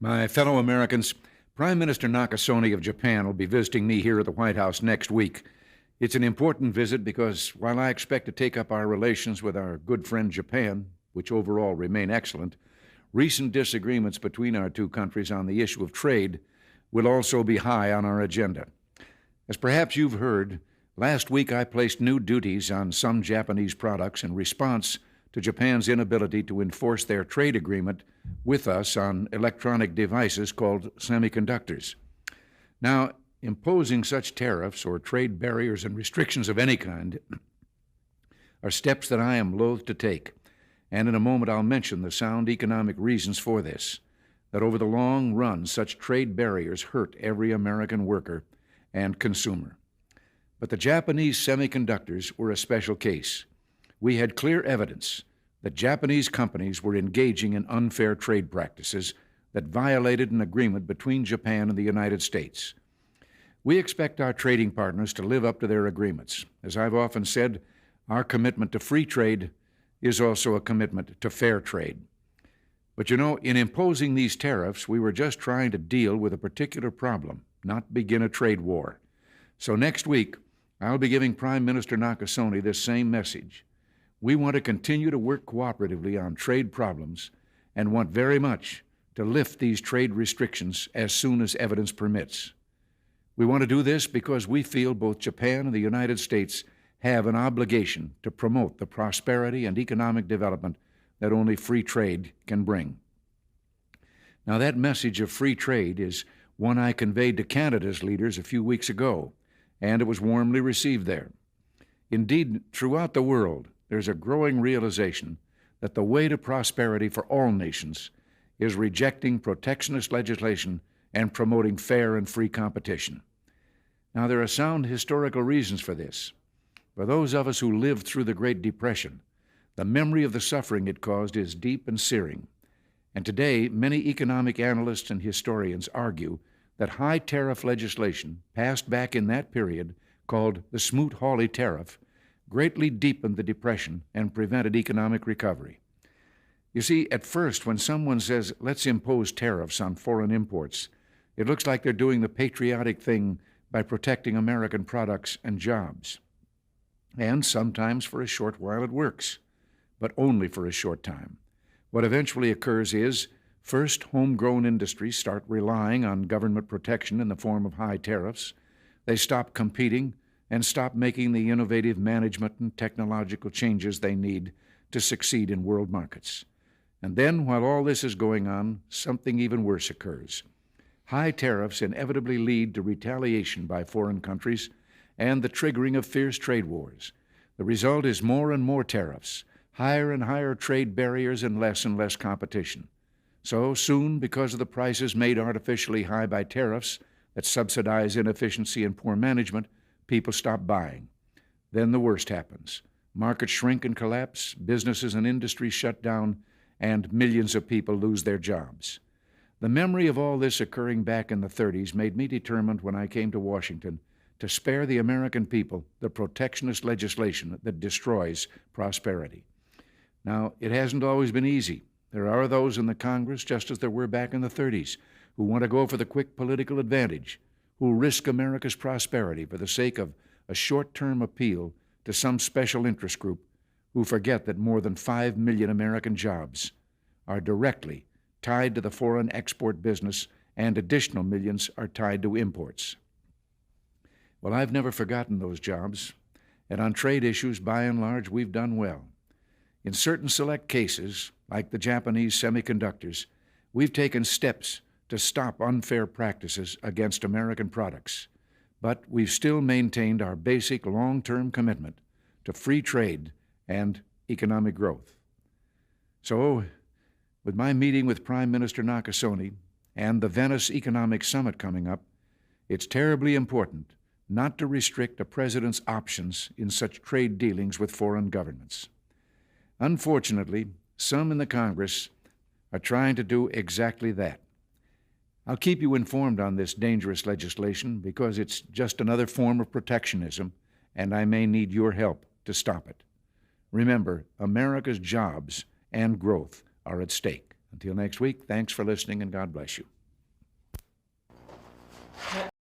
My fellow Americans, Prime Minister Nakasone of Japan will be visiting me here at the White House next week. It's an important visit because while I expect to take up our relations with our good friend Japan, which overall remain excellent, recent disagreements between our two countries on the issue of trade will also be high on our agenda. As perhaps you've heard, last week I placed new duties on some Japanese products in response to Japan's inability to enforce their trade agreement with us on electronic devices called semiconductors. Now, imposing such tariffs or trade barriers and restrictions of any kind are steps that I am loath to take, and in a moment I'll mention the sound economic reasons for this, that over the long run such trade barriers hurt every American worker and consumer. But the Japanese semiconductors were a special case. We had clear evidence that Japanese companies were engaging in unfair trade practices that violated an agreement between Japan and the United States. We expect our trading partners to live up to their agreements. As I've often said, our commitment to free trade is also a commitment to fair trade. But in imposing these tariffs, we were just trying to deal with a particular problem, not begin a trade war. So next week, I'll be giving Prime Minister Nakasone this same message. We want to continue to work cooperatively on trade problems and want very much to lift these trade restrictions as soon as evidence permits. We want to do this because we feel both Japan and the United States have an obligation to promote the prosperity and economic development that only free trade can bring. Now, that message of free trade is one I conveyed to Canada's leaders a few weeks ago, and it was warmly received there. Indeed, throughout the world, there's a growing realization that the way to prosperity for all nations is rejecting protectionist legislation and promoting fair and free competition. Now, there are sound historical reasons for this. For those of us who lived through the Great Depression, the memory of the suffering it caused is deep and searing. And today, many economic analysts and historians argue that high tariff legislation passed back in that period, called the Smoot-Hawley Tariff, greatly deepened the Depression and prevented economic recovery. You see, at first, when someone says, let's impose tariffs on foreign imports, it looks like they're doing the patriotic thing by protecting American products and jobs. And sometimes for a short while it works, but only for a short time. What eventually occurs is, first, homegrown industries start relying on government protection in the form of high tariffs. They stop competing and stop making the innovative management and technological changes they need to succeed in world markets. And then, while all this is going on, something even worse occurs. High tariffs inevitably lead to retaliation by foreign countries and the triggering of fierce trade wars. The result is more and more tariffs, higher and higher trade barriers, and less competition. So soon, because of the prices made artificially high by tariffs that subsidize inefficiency and poor management, people stop buying. Then the worst happens. Markets shrink and collapse, businesses and industries shut down, and millions of people lose their jobs. The memory of all this occurring back in the 30s made me determined when I came to Washington to spare the American people the protectionist legislation that destroys prosperity. Now, it hasn't always been easy. There are those in the Congress, just as there were back in the 30s, who want to go for the quick political advantage, who risk America's prosperity for the sake of a short-term appeal to some special interest group, who forget that more than 5 million American jobs are directly tied to the foreign export business, and additional millions are tied to imports. Well, I've never forgotten those jobs, and on trade issues, by and large, we've done well. In certain select cases, like the Japanese semiconductors, we've taken steps to stop unfair practices against American products, but we've still maintained our basic long-term commitment to free trade and economic growth. So, with my meeting with Prime Minister Nakasone and the Venice Economic Summit coming up, it's terribly important not to restrict a president's options in such trade dealings with foreign governments. Unfortunately, some in the Congress are trying to do exactly that. I'll keep you informed on this dangerous legislation because it's just another form of protectionism, and I may need your help to stop it. Remember, America's jobs and growth are at stake. Until next week, thanks for listening and God bless you.